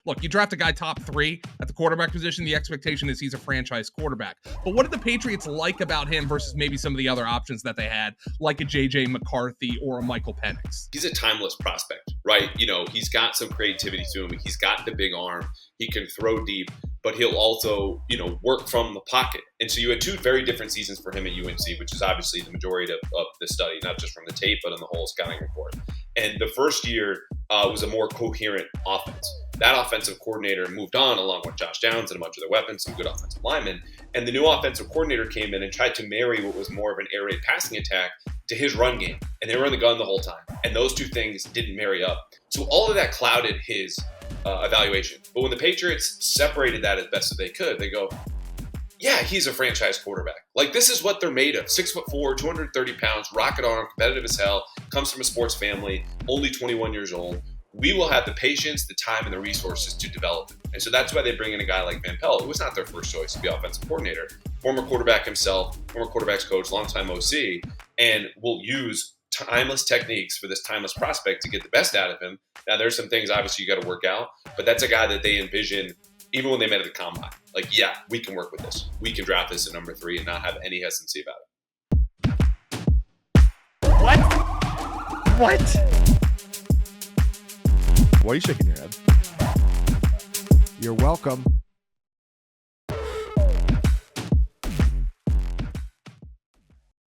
Look, you draft a guy top 3 at the quarterback position, the expectation is he's a franchise quarterback. But what did the Patriots like about him versus maybe some of the other options that they had, like a J.J. McCarthy or a Michael Penix? He's a timeless prospect, right? He's got some creativity to him. He's got the big arm. He can throw deep, but he'll also, work from the pocket. And so you had 2 very different seasons for him at UNC, which is obviously the majority of the study, not just from the tape, but in the whole scouting report. And the first year was a more coherent offense. That offensive coordinator moved on along with Josh Downs and a bunch of their weapons, some good offensive linemen. And the new offensive coordinator came in and tried to marry what was more of an air raid passing attack to his run game. And they were in the gun the whole time. And those 2 things didn't marry up. So all of that clouded his evaluation. But when the Patriots separated that as best as they could, they go, yeah, he's a franchise quarterback. Like, this is what they're made of. 6'4", 230 pounds, rocket arm, competitive as hell, comes from a sports family, only 21 years old. We will have the patience, the time, and the resources to develop him. And so that's why they bring in a guy like Van Pelt, who was not their first choice to be offensive coordinator. Former quarterback himself, former quarterback's coach, longtime OC, and will use timeless techniques for this timeless prospect to get the best out of him. Now, there's some things, obviously, you got to work out, but that's a guy that they envision, even when they met at the combine. Like, yeah, we can work with this. We can draft this at number 3 and not have any hesitancy about it. What? Why are you shaking your head? You're welcome.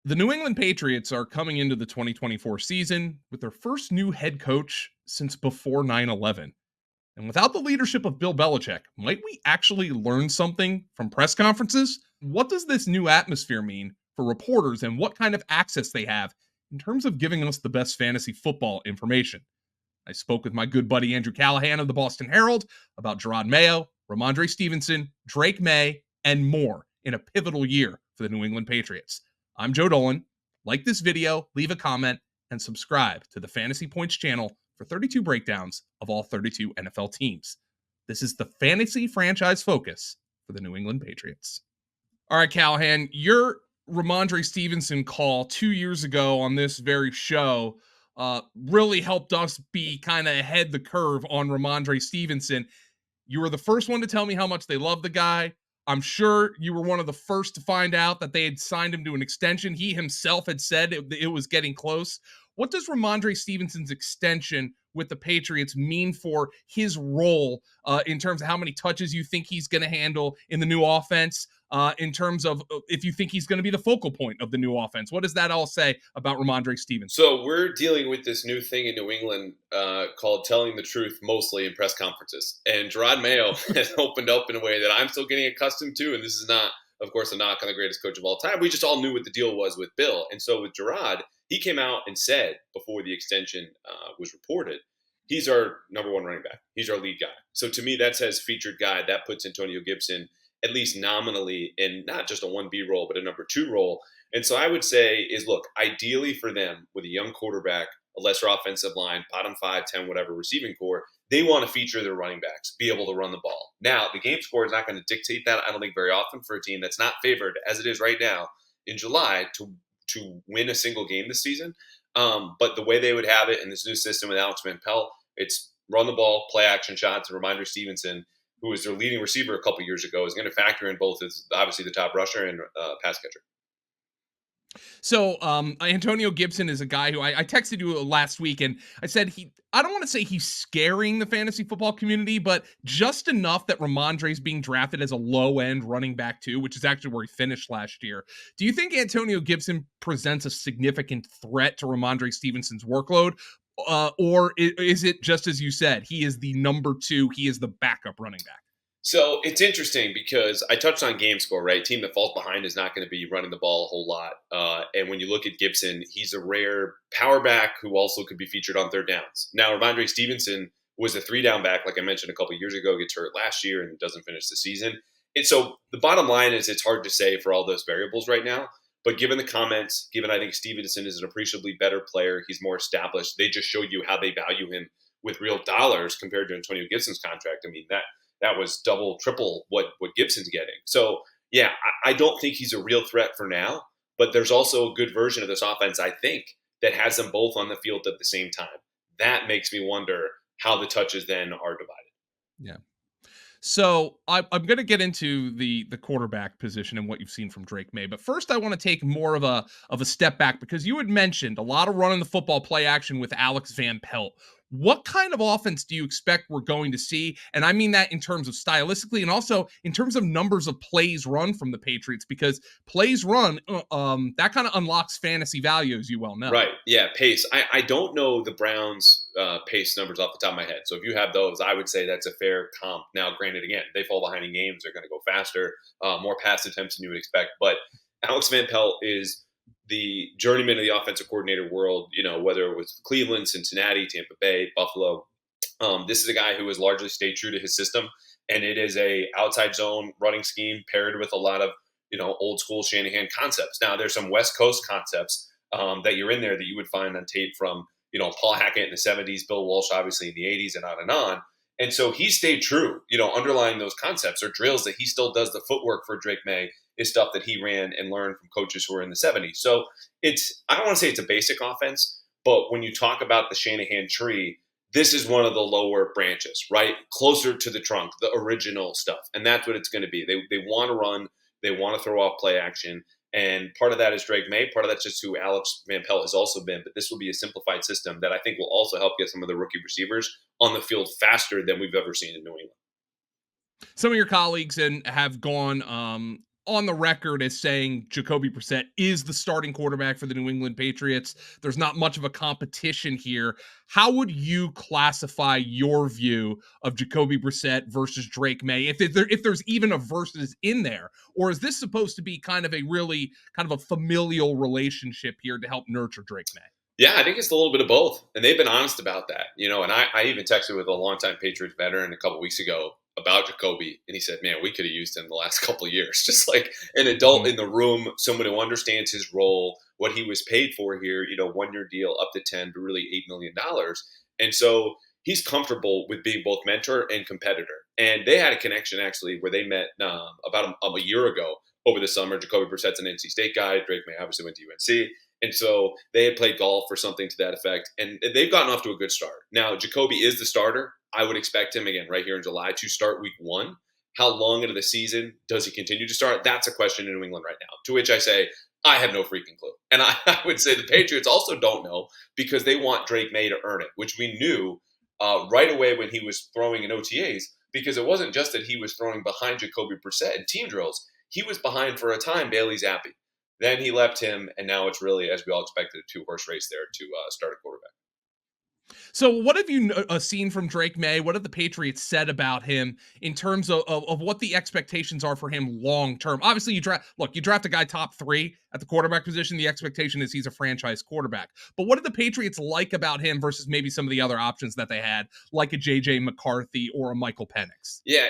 The New England Patriots are coming into the 2024 season with their first new head coach since before 9/11. And without the leadership of Bill Belichick, might we actually learn something from press conferences? What does this new atmosphere mean for reporters, and what kind of access they have in terms of giving us the best fantasy football information? I spoke with my good buddy Andrew Callahan of the Boston Herald about Gerard Mayo, Rhamondre Stevenson, Drake May, and more in a pivotal year for the New England Patriots. I'm Joe Dolan. Like this video, leave a comment, and subscribe to the Fantasy Points channel for 32 breakdowns of all 32 NFL teams. This is the fantasy franchise focus for the New England Patriots. All right, Callahan, your Rhamondre Stevenson call 2 years ago on this very show really helped us be kind of ahead the curve on Rhamondre Stevenson. You were the first one to tell me how much they love the guy. I'm sure you were one of the first to find out that they had signed him to an extension. He himself had said it was getting close. What does Rhamondre Stevenson's extension with the Patriots mean for his role in terms of how many touches you think he's going to handle in the new offense, in terms of if you think he's going to be the focal point of the new offense? What does that all say about Rhamondre Stevenson? So we're dealing with this new thing in New England called telling the truth mostly in press conferences. And Gerard Mayo has opened up in a way that I'm still getting accustomed to. And this is not, of course, a knock on the greatest coach of all time. We just all knew what the deal was with Bill. And so with Gerard, he came out and said before the extension was reported, he's our number 1 running back. He's our lead guy. So to me, that says featured guy. That puts Antonio Gibson at least nominally in not just a 1B role, but a number 2 role. And so I would say is, look, ideally for them with a young quarterback, a lesser offensive line, bottom 5, 10, whatever receiving core, they want to feature their running backs, be able to run the ball. Now, the game score is not going to dictate that, I don't think, very often for a team that's not favored, as it is right now, in July, to win a single game this season. But the way they would have it in this new system with Alex Van Pelt, it's run the ball, play action shots, and Rhamondre Stevenson, who was their leading receiver a couple years ago, is going to factor in both as obviously the top rusher and pass catcher. So Antonio Gibson is a guy who I texted you last week, and I said I don't want to say he's scaring the fantasy football community, but just enough that Rhamondre is being drafted as a low-end running back too, which is actually where he finished last year. Do you think Antonio Gibson presents a significant threat to Rhamondre Stevenson's workload? Or is it just as you said, he is the number 2, he is the backup running back? So it's interesting because I touched on game score, right? Team that falls behind is not going to be running the ball a whole lot. And when you look at Gibson, he's a rare power back who also could be featured on third downs. Now, Rhamondre Stevenson was a 3-down back, like I mentioned a couple years ago, gets hurt last year and doesn't finish the season. And so the bottom line is it's hard to say for all those variables right now. But given the comments, given I think Stevenson is an appreciably better player, he's more established, they just showed you how they value him with real dollars compared to Antonio Gibson's contract. I mean, that was double, triple what Gibson's getting. So, yeah, I don't think he's a real threat for now, but there's also a good version of this offense, I think, that has them both on the field at the same time. That makes me wonder how the touches then are divided. Yeah. So I'm going to get into the quarterback position and what you've seen from Drake Maye, but first I want to take more of a step back because you had mentioned a lot of running the football play action with Alex Van Pelt. What kind of offense do you expect we're going to see? And I mean that in terms of stylistically and also in terms of numbers of plays run from the Patriots, because plays run that kind of unlocks fantasy value, as you well know. Right. Yeah. Pace. I don't know the Browns' pace numbers off the top of my head. So if you have those, I would say that's a fair comp. Now, granted, again, they fall behind in games. They're going to go faster, more pass attempts than you would expect. But Alex Van Pelt is the journeyman of the offensive coordinator world, whether it was Cleveland, Cincinnati, Tampa Bay, Buffalo. This is a guy who has largely stayed true to his system. And it is a outside zone running scheme paired with a lot of, old school Shanahan concepts. Now, there's some West Coast concepts that you're in there that you would find on tape from, Paul Hackett in the 70s, Bill Walsh, obviously in the 80s, and on and on. And so he stayed true, underlying those concepts or drills that he still does. The footwork for Drake Maye is stuff that he ran and learned from coaches who were in the 70s. So I don't want to say it's a basic offense, but when you talk about the Shanahan tree, this is one of the lower branches, right? Closer to the trunk, the original stuff. And that's what it's going to be. They want to run, they want to throw off play action. And part of that is Drake Maye. Part of that's just who Alex Van Pelt has also been. But this will be a simplified system that I think will also help get some of the rookie receivers on the field faster than we've ever seen in New England. Some of your colleagues have gone on the record as saying Jacoby Brissett is the starting quarterback for the New England Patriots. There's not much of a competition here. How would you classify your view of Jacoby Brissett versus Drake Maye, if there's even a versus in there? Or is this supposed to be kind of a familial relationship here to help nurture Drake Maye? Yeah, I think it's a little bit of both. And they've been honest about that, and I even texted with a longtime Patriots veteran a couple weeks ago about Jacoby, and he said, man, we could have used him the last couple of years, just like an adult in the room, someone who understands his role, what he was paid for here, 1-year deal up to 10 to really $8 million. And so he's comfortable with being both mentor and competitor. And they had a connection actually where they met about a year ago over the summer. Jacoby Brissett's an NC State guy. Drake Maye obviously went to UNC. And so they had played golf or something to that effect. And they've gotten off to a good start. Now, Jacoby is the starter. I would expect him, again, right here in July, to start week 1. How long into the season does he continue to start? That's a question in New England right now, to which I say, I have no freaking clue. And I would say the Patriots also don't know because they want Drake Maye to earn it, which we knew right away when he was throwing in OTAs, because it wasn't just that he was throwing behind Jacoby Brissett in team drills. He was behind for a time Bailey Zappi. Then he left him, and now it's really, as we all expected, a 2-horse race there to start a quarterback. So what have you seen from Drake Maye? What have the Patriots said about him in terms of what the expectations are for him long term? Obviously, you draft a guy top 3 at the quarterback position. The expectation is he's a franchise quarterback. But what did the Patriots like about him versus maybe some of the other options that they had, like a J.J. McCarthy or a Michael Penix? Yeah,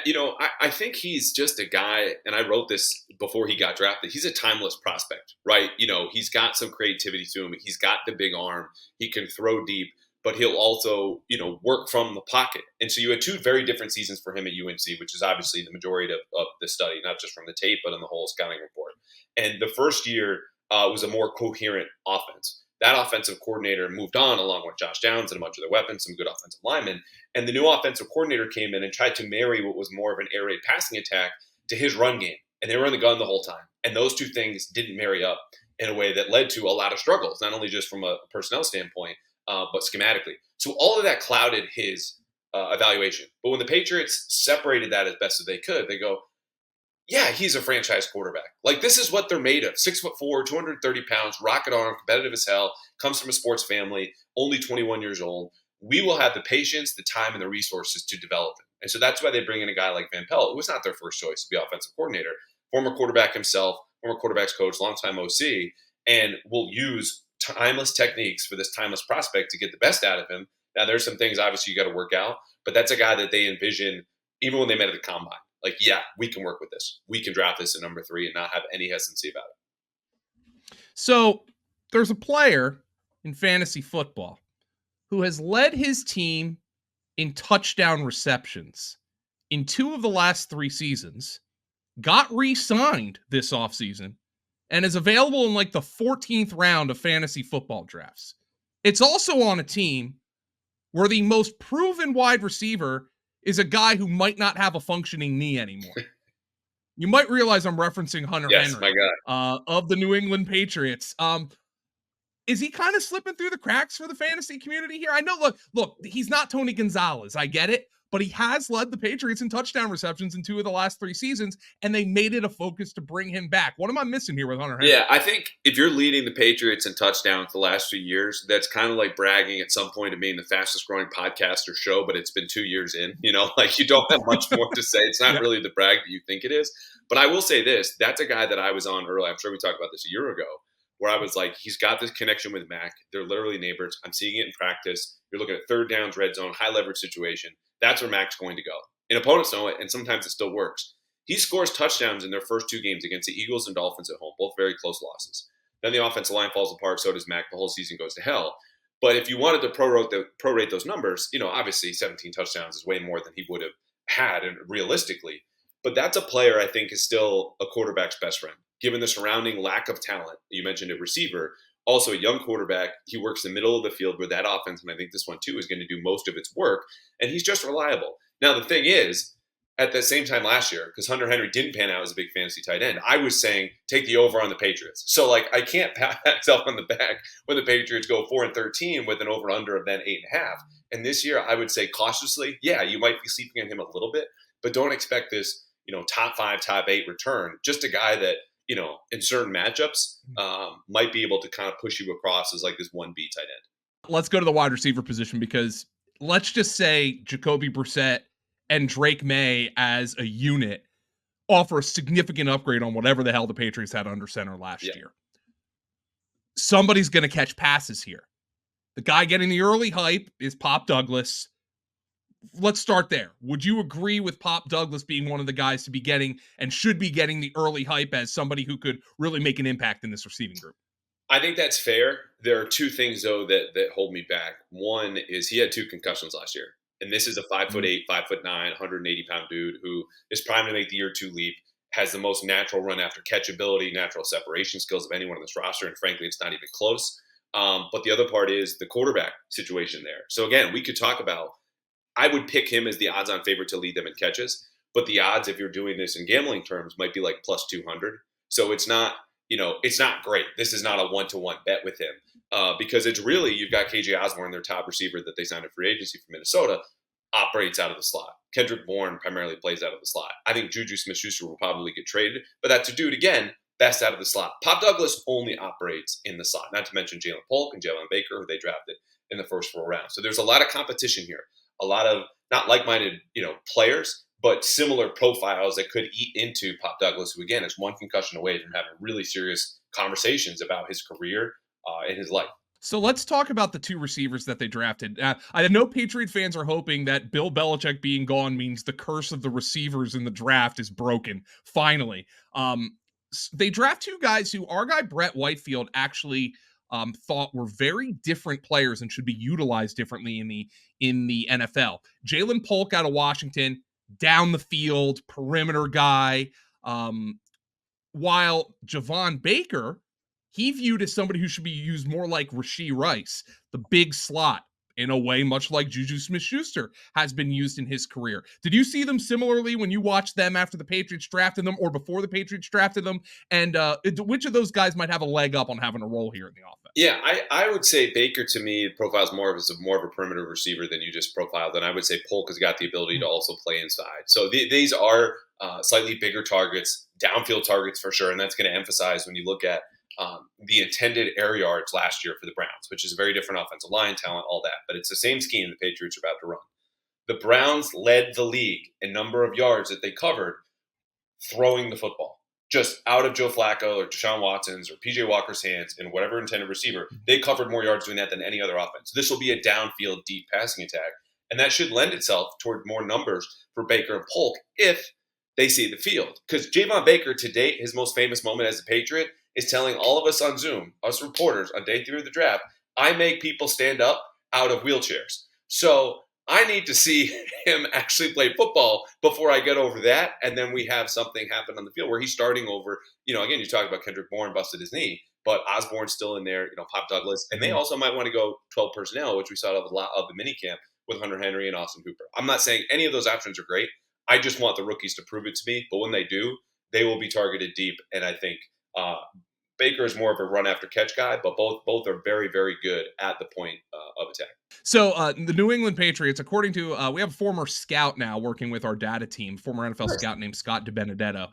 I think he's just a guy, and I wrote this before he got drafted. He's a timeless prospect, right? He's got some creativity to him. He's got the big arm. He can throw deep, but he'll also, work from the pocket. And so you had 2 very different seasons for him at UNC, which is obviously the majority of the study, not just from the tape, but in the whole scouting report. And the first year was a more coherent offense. That offensive coordinator moved on along with Josh Downs and a bunch of their weapons, some good offensive linemen. And the new offensive coordinator came in and tried to marry what was more of an air raid passing attack to his run game. And they were in the gun the whole time. And those 2 things didn't marry up in a way that led to a lot of struggles, not only just from a personnel standpoint, but schematically. So all of that clouded his evaluation. But when the Patriots separated that as best as they could, they go, yeah, he's a franchise quarterback. Like, this is what they're made of. 6'4", 230 pounds, rocket arm, competitive as hell, comes from a sports family, only 21 years old. We will have the patience, the time, and the resources to develop him. And so that's why they bring in a guy like Van Pelt, who was not their first choice to be offensive coordinator, former quarterback himself, former quarterback's coach, longtime OC, and will use timeless techniques for this timeless prospect to get the best out of him. Now, there's some things obviously you got to work out, but that's a guy that they envision even when they met at the combine. Like, yeah, we can work with this. We can draft this at number 3 and not have any hesitancy about it. So there's a player in fantasy football who has led his team in touchdown receptions in 2 of the last 3 seasons, got re-signed this offseason, and is available in like the 14th round of fantasy football drafts. It's also on a team where the most proven wide receiver is a guy who might not have a functioning knee anymore. You might realize I'm referencing Hunter Yes, Henry my guy. of the New England Patriots. Is he kind of slipping through the cracks for the fantasy community here? I know, look, he's not Tony Gonzalez. I get it. But he has led the Patriots in touchdown receptions in 2 of the last 3 seasons, and they made it a focus to bring him back. What am I missing here with Hunter Henry? Yeah, I think if you're leading the Patriots in touchdowns the last few years, that's kind of like bragging at some point of being the fastest growing podcast or show, but it's been 2 years in. You know, like you don't have much more to say. It's not really the brag that you think it is. But I will say this, that's a guy that I was on early. I'm sure we talked about this a year ago, where I was like, he's got this connection with Mac. They're literally neighbors. I'm seeing it in practice. You're looking at third downs, red zone, high leverage situation. That's where Mac's going to go. And opponents know it, and sometimes it still works. He scores touchdowns in their first 2 games against the Eagles and Dolphins at home, both very close losses. Then the offensive line falls apart, so does Mac. The whole season goes to hell. But if you wanted to prorate those numbers, obviously 17 touchdowns is way more than he would have had, and realistically. But that's a player I think is still a quarterback's best friend, given the surrounding lack of talent. You mentioned a receiver. Also, a young quarterback, he works the middle of the field where that offense, and I think this one too, is going to do most of its work, and he's just reliable. Now, the thing is, at the same time last year, because Hunter Henry didn't pan out as a big fantasy tight end, I was saying take the over on the Patriots. So, I can't pat myself on the back when the Patriots go 4-13 with an over-under of then 8.5. And this year, I would say cautiously, yeah, you might be sleeping on him a little bit, but don't expect this, top 5, top 8 return. Just a guy that, in certain matchups, might be able to kind of push you across as like this 1B tight end. Let's go to the wide receiver position, because let's just say Jacoby Brissett and Drake May as a unit offer a significant upgrade on whatever the hell the Patriots had under center last year. Somebody's going to catch passes here. The guy getting the early hype is Pop Douglas. Let's start there. Would you agree with Pop Douglas being one of the guys to be getting and should be getting the early hype as somebody who could really make an impact in this receiving group? I think that's fair. There are 2 things, though, that hold me back. One is he had 2 concussions last year. And this is a 5'8", 5'9", 180-pound dude who is primed to make the year 2 leap, has the most natural run after catch ability, natural separation skills of anyone on this roster. And frankly, it's not even close. But the other part is the quarterback situation there. So again, we could talk about, I would pick him as the odds-on favorite to lead them in catches. But the odds, if you're doing this in gambling terms, might be like plus 200. So it's not, it's not great. This is not a 1-to-1 bet with him. Because it's really, you've got KJ Osborne, their top receiver that they signed a free agency from Minnesota, operates out of the slot. Kendrick Bourne primarily plays out of the slot. I think Juju Smith-Schuster will probably get traded, but that's a dude, again, best out of the slot. Pop Douglas only operates in the slot, not to mention Jalen Polk and Javon Baker, who they drafted in the first 4 rounds. So there's a lot of competition here, a lot of not like-minded, players, but similar profiles that could eat into Pop Douglas, who, again, is 1 concussion away from having really serious conversations about his career and his life. So let's talk about the 2 receivers that they drafted. I know Patriot fans are hoping that Bill Belichick being gone means the curse of the receivers in the draft is broken, finally. They draft 2 guys who our guy Brett Whitefield actually thought were very different players and should be utilized differently in the NFL. Jalen Polk out of Washington, down the field, perimeter guy, while Javon Baker, he viewed as somebody who should be used more like Rashee Rice, the big slot, in a way much like Juju Smith-Schuster has been used in his career. Did you see them similarly when you watched them after the Patriots drafted them or before the Patriots drafted them? And which of those guys might have a leg up on having a role here in the offense? Yeah, I would say Baker, to me, profiles more of a perimeter receiver than you just profiled. And I would say Polk has got the ability to also play inside. So these are slightly bigger targets, downfield targets for sure. And that's going to emphasize when you look at the intended air yards last year for the Browns, which is a very different offensive line talent, all that. But it's the same scheme the Patriots are about to run. The Browns led the league in number of yards that they covered throwing the football. Just out of Joe Flacco or Deshaun Watson's or PJ Walker's hands and whatever intended receiver, they covered more yards doing that than any other offense. This will be a downfield, deep passing attack. And that should lend itself toward more numbers for Baker and Polk if they see the field. Because Javon Baker, to date, his most famous moment as a Patriot is telling all of us on Zoom, us reporters, on day 3 of the draft, I make people stand up out of wheelchairs. So I need to see him actually play football before I get over that. And then we have something happen on the field where he's starting over, again, you talk about Kendrick Bourne busted his knee, but Osborne's still in there, Pop Douglas. And they also might want to go 12 personnel, which we saw a lot of the minicamp with Hunter Henry and Austin Hooper. I'm not saying any of those options are great. I just want the rookies to prove it to me. But when they do, they will be targeted deep. And I think Baker is more of a run after catch guy, but both are very, very good at the point of attack. So the New England Patriots, according to, we have a former scout now working with our data team, former NFL scout named Scott DiBenedetto.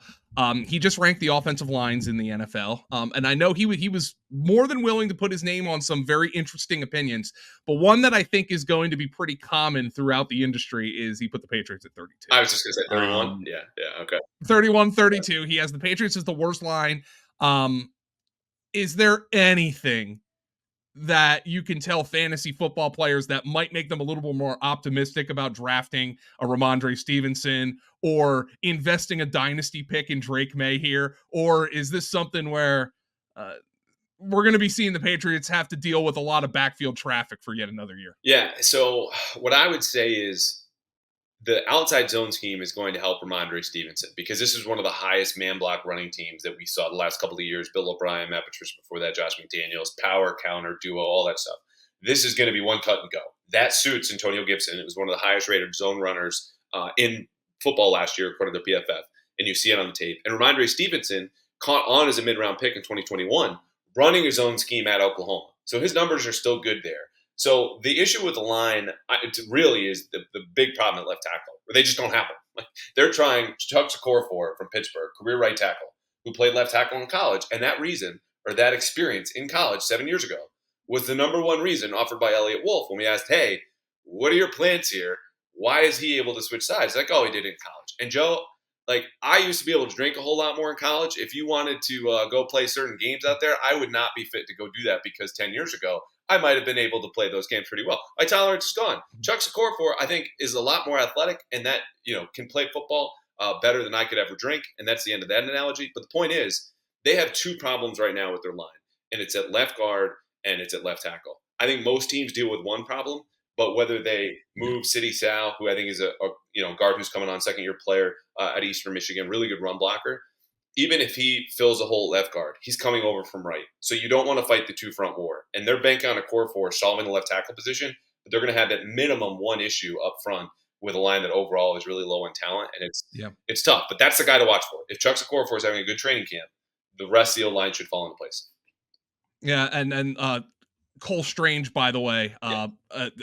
He just ranked the offensive lines in the NFL. And I know he was more than willing to put his name on some very interesting opinions. But one that I think is going to be pretty common throughout the industry is he put the Patriots at 32. I was just going to say 31. Yeah, okay. 31, 32. He has the Patriots as the worst line. Is there anything that you can tell fantasy football players that might make them a little bit more optimistic about drafting a Rhamondre Stevenson or investing a dynasty pick in Drake Maye here? Or is this something where we're going to be seeing the Patriots have to deal with a lot of backfield traffic for yet another year? Yeah, so what I would say is the outside zone scheme is going to help Rhamondre Stevenson because this is one of the highest man block running teams that we saw the last couple of years. Bill O'Brien, Matt Patricia before that, Josh McDaniels, power, counter, duo, all that stuff. This is going to be one cut and go. That suits Antonio Gibson. It was one of the highest rated zone runners in football last year, according to PFF. And you see it on the tape. And Rhamondre Stevenson caught on as a mid-round pick in 2021, running his own scheme at Oklahoma. So his numbers are still good there. So the issue with the line really is the big problem at left tackle, where they just don't have them. They're trying Chuck Okorafor from Pittsburgh, career right tackle, who played left tackle in college. And that reason, or that experience in college 7 years ago, was the number one reason offered by Elliott Wolf when we asked, hey, what are your plans here? Why is he able to switch sides? Like, oh, he did it in college. And Joe, I used to be able to drink a whole lot more in college. If you wanted to go play certain games out there, I would not be fit to go do that because 10 years ago, I might have been able to play those games pretty well. My tolerance is gone. Chuck Okorafor, I think, is a lot more athletic and that, can play football better than I could ever drink. And that's the end of that analogy. But the point is, they have two problems right now with their line, and it's at left guard and it's at left tackle. I think most teams deal with one problem, but whether they move City Sal, who I think is a guard who's coming on, second-year player at Eastern Michigan, really good run blocker, even if he fills a hole at left guard, he's coming over from right. So you don't want to fight the two-front war. And they're banking on a core for solving the left tackle position, but they're going to have at minimum one issue up front with a line that overall is really low in talent, and it's tough. But that's the guy to watch for. If Chuck Okorafor is having a good training camp, the rest of the line should fall into place. Yeah, and Cole Strange, by the way,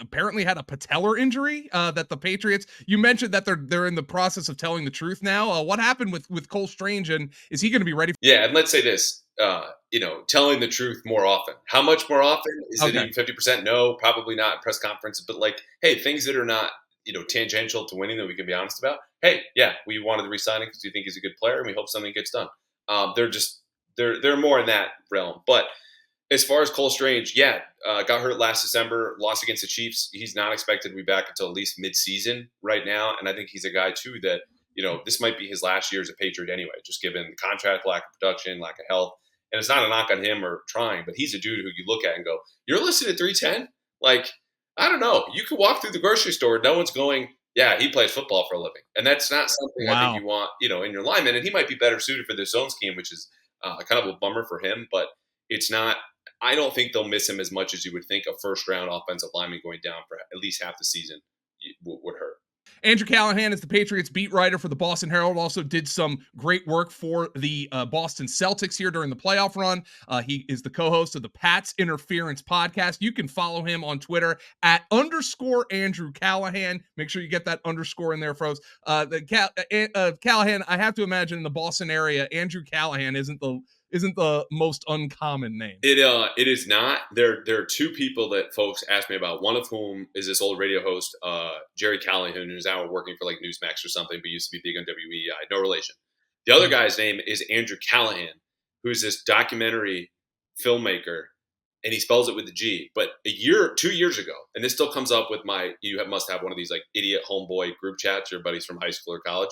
apparently had a patellar injury that the Patriots, you mentioned that they're in the process of telling the truth now. What happened with Cole Strange, and is he going to be ready? Yeah, and let's say this, telling the truth more often. How much more often? Is it even 50%? No, probably not in press conference. But hey, things that are not, tangential to winning that we can be honest about. Hey, yeah, we wanted to re-sign him because we think he's a good player and we hope something gets done. They're more in that realm. But as far as Cole Strange, got hurt last December, lost against the Chiefs. He's not expected to be back until at least mid-season right now. And I think he's a guy, too, that, this might be his last year as a Patriot anyway, just given the contract, lack of production, lack of health. And it's not a knock on him or trying, but he's a dude who you look at and go, you're listed at 310? I don't know. You could walk through the grocery store. No one's going, yeah, he plays football for a living. And that's not something I think you want, in your lineman. And he might be better suited for this zone scheme, which is kind of a bummer for him. But it's not – I don't think they'll miss him as much as you would think a first-round offensive lineman going down for at least half the season would hurt. Andrew Callahan is the Patriots beat writer for the Boston Herald, also did some great work for the Boston Celtics here during the playoff run. He is the co-host of the Pats Interference podcast. You can follow him on Twitter at _Andrew Callahan. Make sure you get that underscore in there, folks. Callahan, I have to imagine in the Boston area, Andrew Callahan isn't the most uncommon name. It is not. There are two people that folks ask me about, one of whom is this old radio host, Jerry Callahan, who's now working for Newsmax or something, but used to be big on WEI. No relation. The other guy's name is Andrew Callahan, who's this documentary filmmaker, and he spells it with a G. But 2 years ago, and this still comes up with must have one of these idiot homeboy group chats, your buddies from high school or college.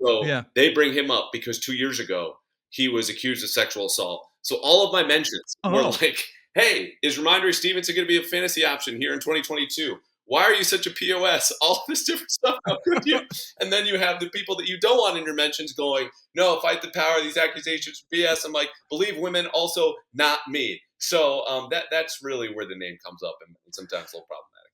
So they bring him up because 2 years ago, he was accused of sexual assault. So all of my mentions were hey, is Rhamondre Stevenson going to be a fantasy option here in 2022? Why are you such a POS? All of this different stuff with you. And then you have the people that you don't want in your mentions going, no, fight the power. These accusations are BS. I'm like, believe women, also not me. So that's really where the name comes up and sometimes a little problematic.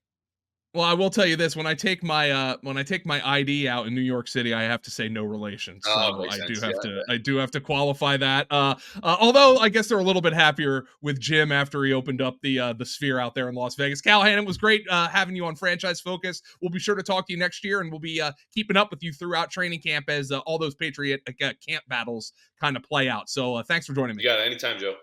Well, I will tell you this: when I take my ID out in New York City, I have to say no relation. Oh, So makes I do sense. have Yeah. to qualify that. Although I guess they're a little bit happier with Jim after he opened up the Sphere out there in Las Vegas. Callahan, it was great having you on Franchise Focus. We'll be sure to talk to you next year, and we'll be keeping up with you throughout training camp as all those Patriot camp battles kind of play out. So thanks for joining me. You got it anytime, Joe.